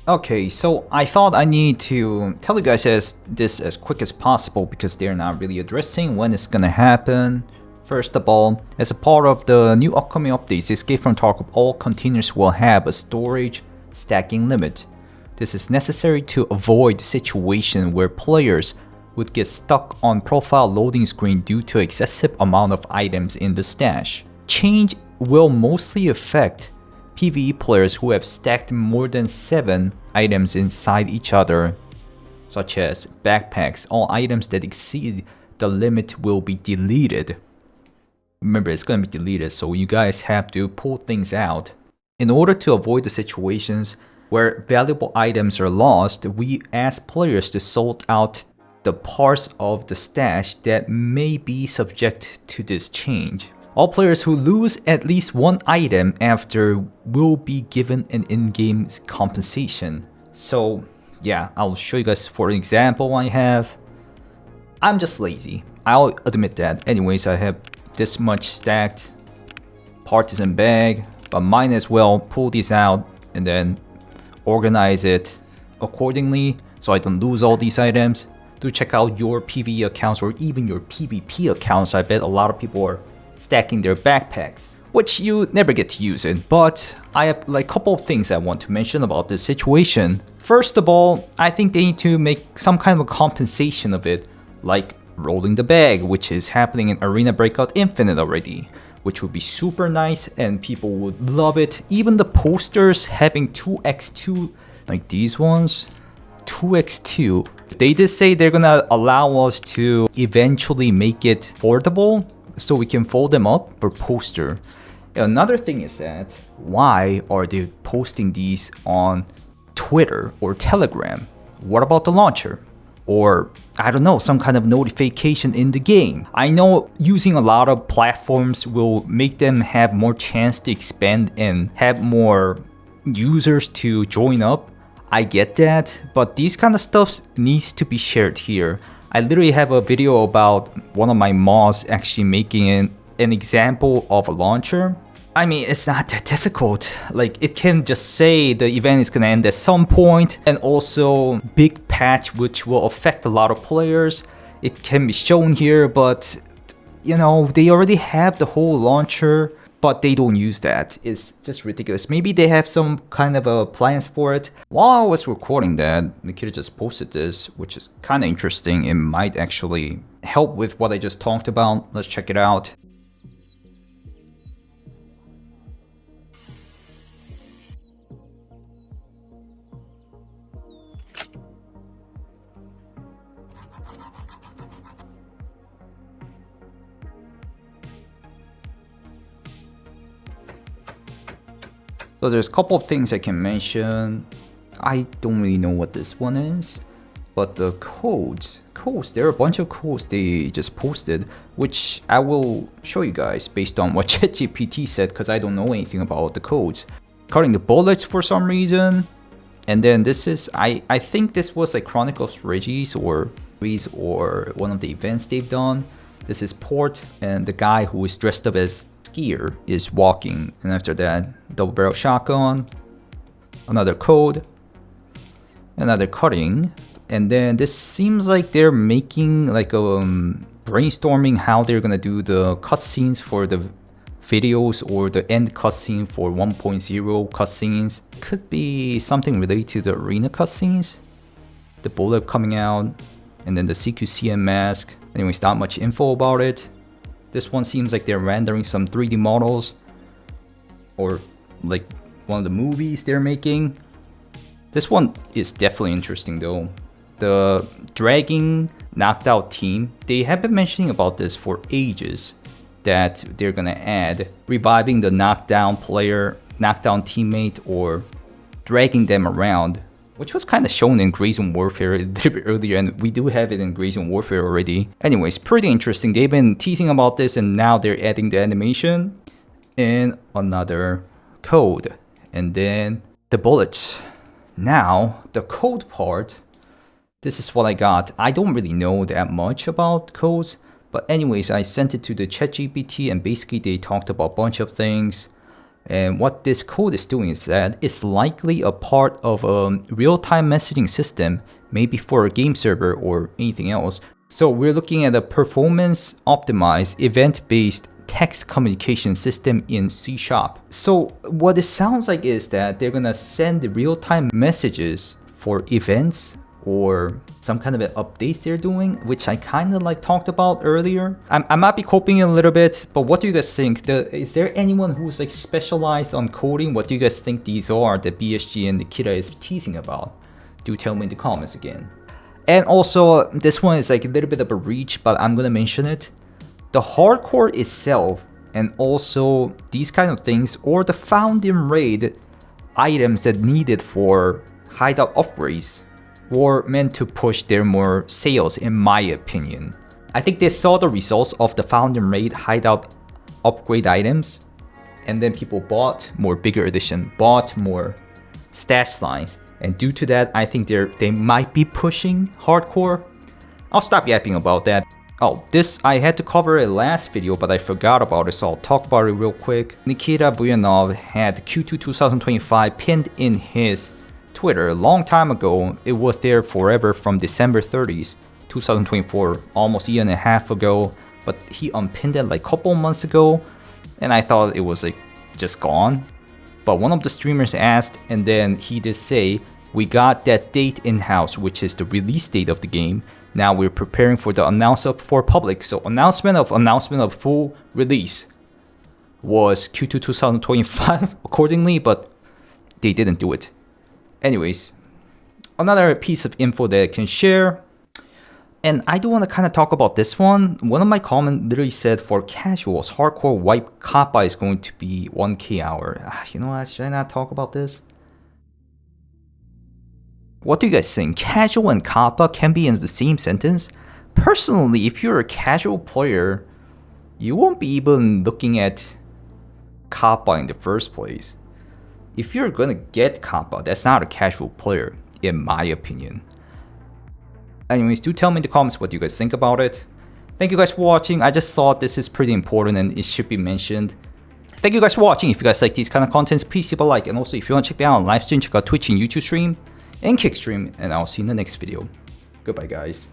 Okay, so I thought I need to tell you guys this as quick as possible because they're not really addressing when it's gonna happen. First of all, as a part of the new upcoming updates, Escape from Tarkov, all containers will have a storage stacking limit. This is necessary to avoid the situation where players would get stuck on profile loading screen due to excessive amount of items in the stash. Change will mostly affect PvE players who have stacked more than 7 items inside each other, such as backpacks. All items that exceed the limit will be deleted. Remember, it's going to be deleted, so you guys have to pull things out. In order to avoid the situations where valuable items are lost, we ask players to sort out the parts of the stash that may be subject to this change. All players who lose at least one item after will be given an in-game compensation. So yeah, I'll show you guys for an example I have. I'm just lazy, I'll admit that. Anyways, I have this much stacked partisan bag, but might as well pull these out and then organize it accordingly so I don't lose all these items. Do check out your PvE accounts or even your PvP accounts. I bet a lot of people are stacking their backpacks, which you never get to use it. But I have like a couple of things I want to mention about this situation. First of all, I think they need to make some kind of a compensation of it, like rolling the bag, which is happening in Arena Breakout Infinite already, which would be super nice and people would love it. Even the posters having 2x2, like these ones, 2x2. They did say they're gonna allow us to eventually make it foldable so we can fold them up per poster. Another thing is that why are they posting these on Twitter or Telegram? What about the launcher? Or I don't know, some kind of notification in the game. I know using a lot of platforms will make them have more chance to expand and have more users to join up. I get that, but these kind of stuff needs to be shared here. I literally have a video about one of my mods actually making an example of a launcher. I mean, it's not that difficult. Like, it can just say the event is gonna end at some point, and also big patch which will affect a lot of players. It can be shown here, but you know, they already have the whole launcher, but they don't use that. It's just ridiculous. Maybe they have some kind of a plans for it. While I was recording that, Nikita just posted this, which is kind of interesting. It might actually help with what I just talked about. Let's check it out. So there's a couple of things I can mention. I don't really know what this one is, but the codes, there are a bunch of codes they just posted, which I will show you guys based on what ChatGPT said, because I don't know anything about the codes. Cutting the bullets for some reason. And then this is, I think this was like Chronicles Reggie's or one of the events they've done. This is Port, and the guy who is dressed up as skier is walking, and after that, double barrel shotgun, another code, another cutting, and then this seems like they're making like a brainstorming how they're gonna do the cutscenes for the videos or the end cutscene for 1.0 cutscenes. Could be something related to the arena cutscenes, the bullet coming out, and then the CQCM mask. Anyways, not much info about it. This one seems like they're rendering some 3D models, or like one of the movies they're making. This one is definitely interesting though. The dragging Knockdown team, they have been mentioning about this for ages, that they're gonna add reviving the Knockdown player, Knockdown teammate, or dragging them around, which was kind of shown in Grazing Warfare a little bit earlier, and we do have it in Grazing Warfare already. Anyways, pretty interesting. They've been teasing about this, and now they're adding the animation. And another code. And then the bullets. Now, the code part, this is what I got. I don't really know that much about codes, but anyways, I sent it to the ChatGPT, and basically they talked about a bunch of things. And what this code is doing is that it's likely a part of a real-time messaging system, maybe for a game server or anything else. So we're looking at a performance optimized event-based text communication system in C#. So what it sounds like is that they're gonna send real-time messages for events or some kind of updates they're doing, which I kind of like talked about earlier. I might be copying a little bit, but what do you guys think? Is there anyone who's like specialized on coding? What do you guys think these are that BSG and Nikita is teasing about? Do tell me in the comments again. And also, this one is like a little bit of a reach, but I'm gonna mention it. The hardcore itself, and also these kind of things, or the found-in raid items that needed for hideout upgrades, were meant to push their more sales, in my opinion. I think they saw the results of the found-in raid hideout upgrade items, and then people bought more bigger edition, bought more stash lines, and due to that, I think they might be pushing hardcore. I'll stop yapping about that. Oh, this I had to cover it last video, but I forgot about it, so I'll talk about it real quick. Nikita Buyanov had Q2 2025 pinned in his Twitter a long time ago. It was there forever from December 30th, 2024, almost a year and a half ago, but he unpinned it like a couple months ago, and I thought it was like just gone. But one of the streamers asked, and then he did say, we got that date in-house, which is the release date of the game. Now we're preparing for the announcement for public. So announcement of full release was Q2 2025 accordingly, but they didn't do it. Anyways, another piece of info that I can share, and I do want to kind of talk about this one. One of my comments literally said for casuals, hardcore wipe kappa is going to be 1k hour. You know what, should I not talk about this? What do you guys think? Casual and kappa can be in the same sentence? Personally, if you're a casual player, you won't be even looking at kappa in the first place. If you're gonna get kappa, that's not a casual player, in my opinion. Anyways, do tell me in the comments what you guys think about it. Thank you guys for watching. I just thought this is pretty important and it should be mentioned. Thank you guys for watching. If you guys like these kind of contents, please leave a like. And also, if you want to check me out on live stream, check out Twitch and YouTube stream and Kick stream. And I'll see you in the next video. Goodbye, guys.